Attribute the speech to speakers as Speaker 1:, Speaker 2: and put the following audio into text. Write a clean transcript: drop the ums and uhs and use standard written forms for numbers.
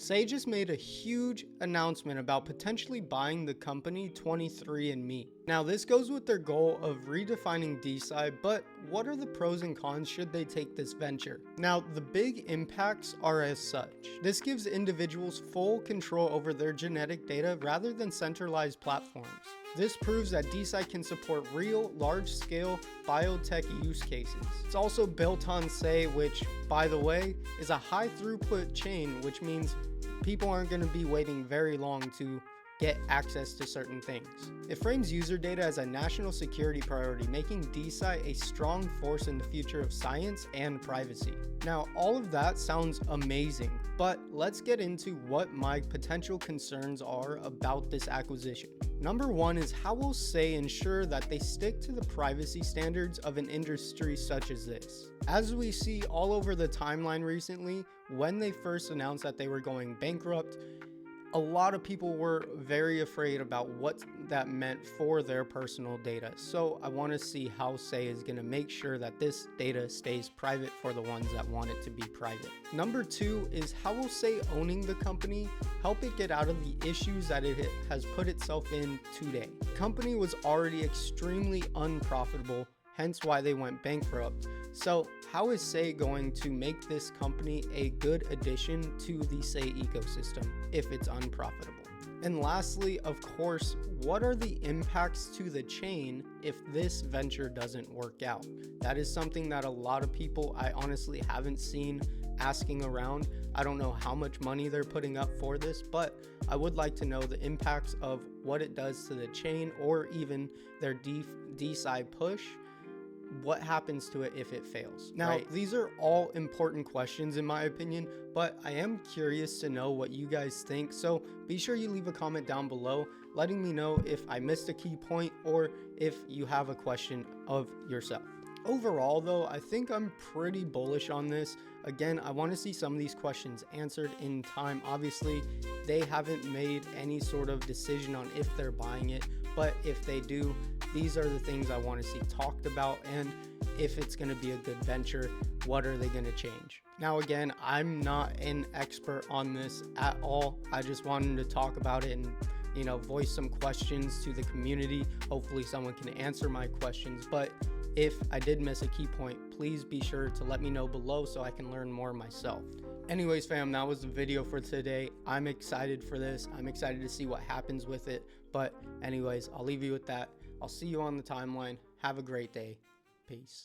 Speaker 1: Say just made a huge announcement about potentially buying the company 23andMe. Now this goes with their goal of redefining Desci, but what are the pros and cons should they take this venture? Now the big impacts are as such. This gives individuals full control over their genetic data rather than centralized platforms. This proves that Desci can support real, large-scale biotech use cases. It's also built on Say, which, by the way, is a high-throughput chain, which means people aren't going to be waiting very long to get access to certain things. It frames user data as a national security priority, making Desci a strong force in the future of science and privacy. Now, all of that sounds amazing, but let's get into what my potential concerns are about this acquisition. Number one is how will Say ensure that they stick to the privacy standards of an industry such as this? As we see all over the timeline recently, when they first announced that they were going bankrupt, a lot of people were very afraid about what that meant for their personal data. So I want to see how Say is going to make sure that this data stays private for the ones that want it to be private. Number two is how will Say owning the company help it get out of the issues that it has put itself in today. The company was already extremely unprofitable, hence why they went bankrupt. So how is Say going to make this company a good addition to the Say ecosystem if it's unprofitable? And lastly, of course, what are the impacts to the chain if this venture doesn't work out? That is something that a lot of people I honestly haven't seen asking around. I don't know how much money they're putting up for this, but I would like to know the impacts of what it does to the chain or even their Desci push. What happens to it if it fails? Now, These are all important questions in my opinion, but I am curious to know what you guys think. So be sure you leave a comment down below letting me know if I missed a key point or if you have a question of yourself. Overall though, I think I'm pretty bullish on this. Again, I want to see some of these questions answered in time. Obviously, they haven't made any sort of decision on if they're buying it, but if they do, these are the things I want to see talked about, and if it's going to be a good venture, what are they going to change? Now again, I'm not an expert on this at all. I just wanted to talk about it and voice some questions to the community. Hopefully someone can answer my questions, but if I did miss a key point, please be sure to let me know below so I can learn more myself. Anyways fam, that was the video for today. I'm excited for this. I'm excited to see what happens with it. But anyways, I'll leave you with that. I'll see you on the timeline. Have a great day. Peace.